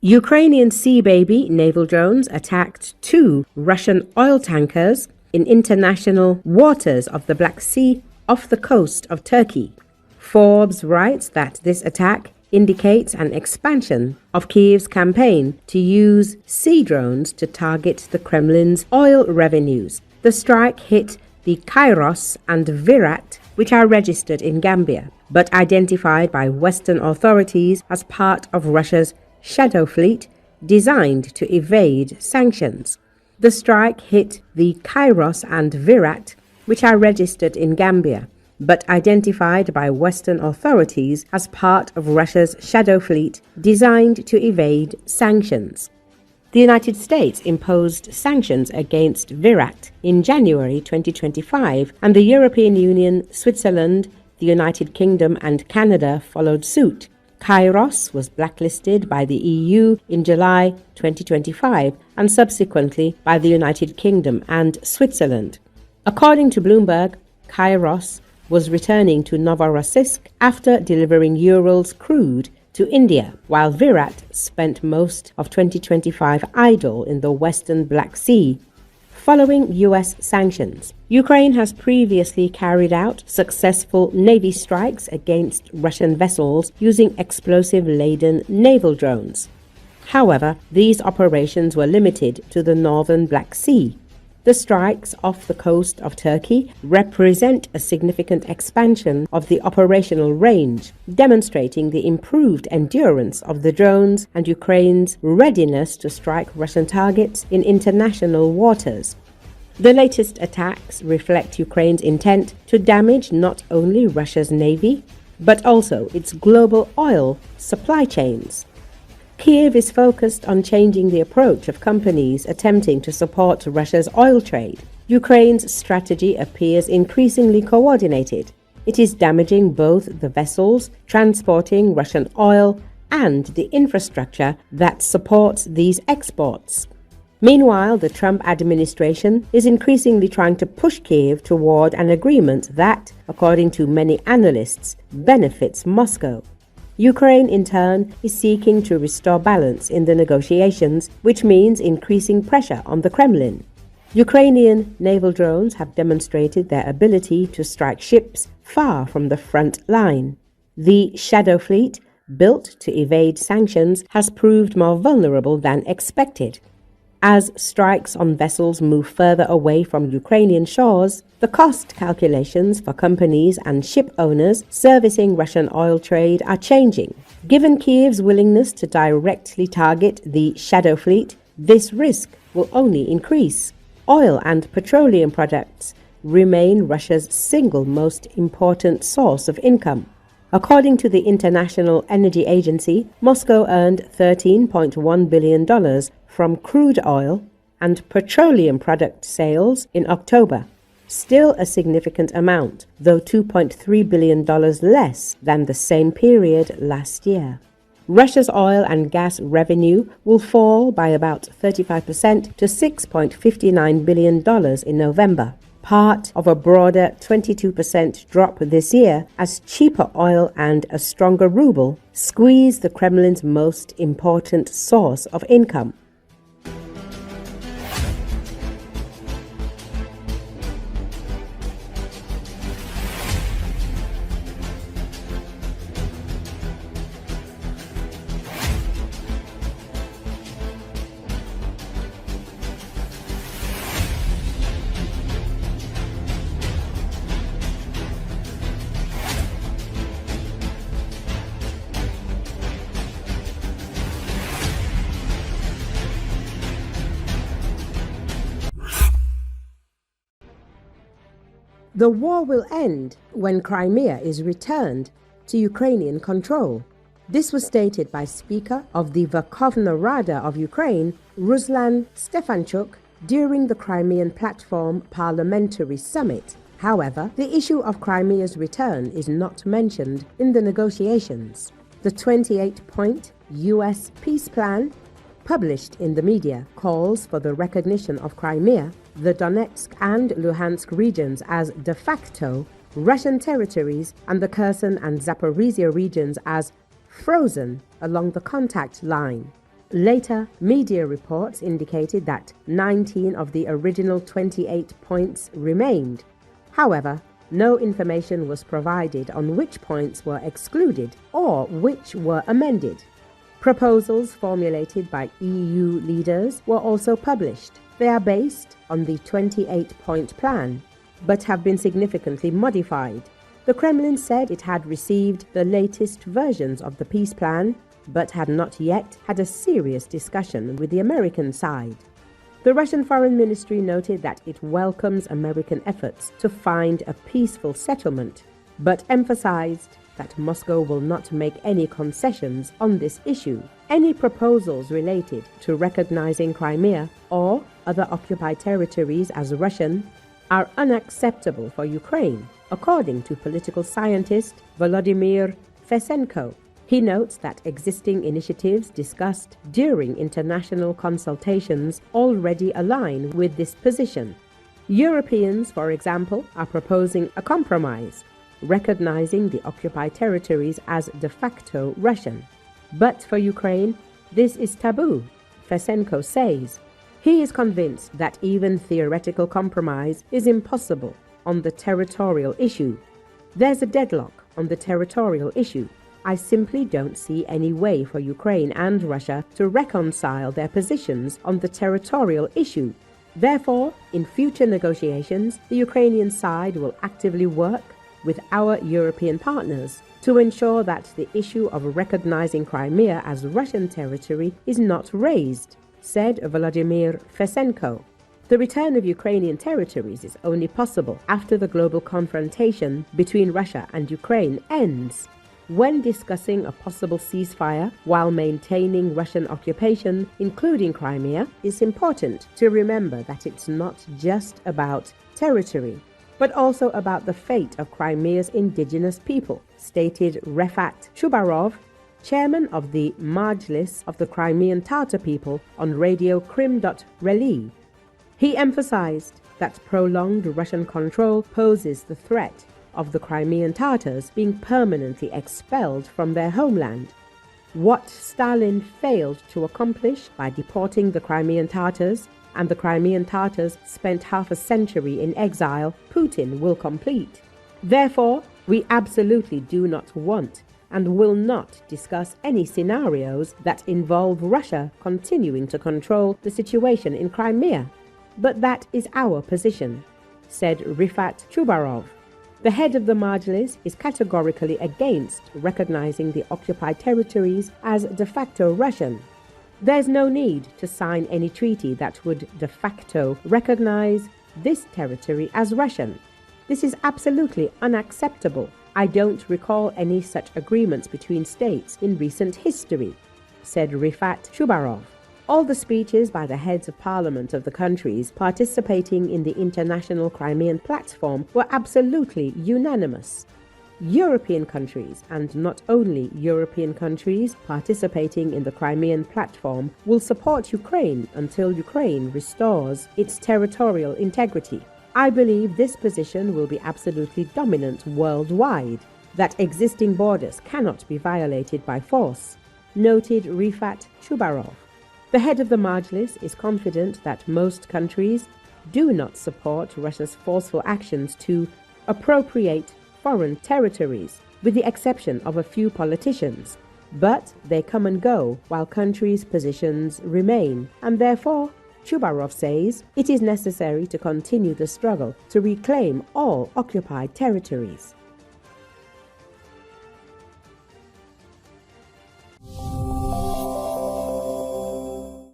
Ukrainian Sea Baby naval drones attacked 2 Russian oil tankers in international waters of the Black Sea off the coast of Turkey. Forbes writes that this attack indicates an expansion of Kiev's campaign to use sea drones to target the Kremlin's oil revenues. The strike hit the Kairos and Virat, which are registered in Gambia, but identified by Western authorities as part of Russia's shadow fleet designed to evade sanctions. The strike hit the Kairos and Virat, which are registered in Gambia, but identified by Western authorities as part of Russia's shadow fleet designed to evade sanctions. The United States imposed sanctions against Virat in January 2025, and the European Union, Switzerland, the United Kingdom and Canada followed suit. Kairos was blacklisted by the EU in July 2025 and subsequently by the United Kingdom and Switzerland. According to Bloomberg, Kairos was returning to Novorossiysk after delivering Urals crude to India, while Virat spent most of 2025 idle in the western Black Sea. Following U.S. sanctions, Ukraine has previously carried out successful Navy strikes against Russian vessels using explosive-laden naval drones. However, these operations were limited to the northern Black Sea. The strikes off the coast of Turkey represent a significant expansion of the operational range, demonstrating the improved endurance of the drones and Ukraine's readiness to strike Russian targets in international waters. The latest attacks reflect Ukraine's intent to damage not only Russia's navy, but also its global oil supply chains. Kiev is focused on changing the approach of companies attempting to support Russia's oil trade. Ukraine's strategy appears increasingly coordinated. It is damaging both the vessels transporting Russian oil and the infrastructure that supports these exports. Meanwhile, the Trump administration is increasingly trying to push Kiev toward an agreement that, according to many analysts, benefits Moscow. Ukraine, in turn, is seeking to restore balance in the negotiations, which means increasing pressure on the Kremlin. Ukrainian naval drones have demonstrated their ability to strike ships far from the front line. The Shadow Fleet, built to evade sanctions, has proved more vulnerable than expected. As strikes on vessels move further away from Ukrainian shores, the cost calculations for companies and ship owners servicing Russian oil trade are changing. Given Kiev's willingness to directly target the Shadow Fleet, this risk will only increase. Oil and petroleum products remain Russia's single most important source of income. According to the International Energy Agency, Moscow earned $13.1 billion from crude oil and petroleum product sales in October. Still a significant amount, though $2.3 billion less than the same period last year. Russia's oil and gas revenue will fall by about 35% to $6.59 billion in November, part of a broader 22% drop this year as cheaper oil and a stronger ruble squeeze the Kremlin's most important source of income. The war will end when Crimea is returned to Ukrainian control. This was stated by Speaker of the Verkhovna Rada of Ukraine, Ruslan Stefanchuk, during the Crimean Platform Parliamentary Summit. However, the issue of Crimea's return is not mentioned in the negotiations. The 28-point U.S. peace plan published in the media calls for the recognition of Crimea, the Donetsk and Luhansk regions as de facto Russian territories, and the Kherson and Zaporizhia regions as frozen along the contact line. Later, media reports indicated that 19 of the original 28 points remained. However, no information was provided on which points were excluded or which were amended. Proposals formulated by EU leaders were also published. They are based on the 28-point plan, but have been significantly modified. The Kremlin said it had received the latest versions of the peace plan, but had not yet had a serious discussion with the American side. The Russian Foreign Ministry noted that it welcomes American efforts to find a peaceful settlement, but emphasized that Moscow will not make any concessions on this issue. Any proposals related to recognizing Crimea or other occupied territories as Russian are unacceptable for Ukraine, according to political scientist Volodymyr Fesenko. He notes that existing initiatives discussed during international consultations already align with this position. Europeans, for example, are proposing a compromise, recognizing the occupied territories as de facto Russian. But for Ukraine, this is taboo, Fesenko says. He is convinced that even theoretical compromise is impossible on the territorial issue. There's a deadlock on the territorial issue. I simply don't see any way for Ukraine and Russia to reconcile their positions on the territorial issue. Therefore, in future negotiations, the Ukrainian side will actively work with our European partners to ensure that the issue of recognizing Crimea as Russian territory is not raised, said Volodymyr Fesenko. The return of Ukrainian territories is only possible after the global confrontation between Russia and Ukraine ends. When discussing a possible ceasefire while maintaining Russian occupation, including Crimea, it's important to remember that it's not just about territory, but also about the fate of Crimea's indigenous people, stated Refat Chubarov, chairman of the Majlis of the Crimean Tatar people, on Radio Krim.Relay. He emphasized that prolonged Russian control poses the threat of the Crimean Tatars being permanently expelled from their homeland. What Stalin failed to accomplish by deporting the Crimean Tatars, and the Crimean Tatars spent half a century in exile, Putin will complete. Therefore, we absolutely do not want and will not discuss any scenarios that involve Russia continuing to control the situation in Crimea. But that is our position, said Rifat Chubarov. The head of the Majlis is categorically against recognizing the occupied territories as de facto Russian. There's no need to sign any treaty that would de facto recognize this territory as Russian. This is absolutely unacceptable. I don't recall any such agreements between states in recent history, said Rifat Chubarov. All the speeches by the heads of parliament of the countries participating in the International Crimean Platform were absolutely unanimous. European countries, and not only European countries participating in the Crimean Platform, will support Ukraine until Ukraine restores its territorial integrity. I believe this position will be absolutely dominant worldwide, that existing borders cannot be violated by force, noted Rifat Chubarov. The head of the Majlis is confident that most countries do not support Russia's forceful actions to appropriate foreign territories, with the exception of a few politicians. But they come and go while countries' positions remain, and therefore, Chubarov says, it is necessary to continue the struggle to reclaim all occupied territories.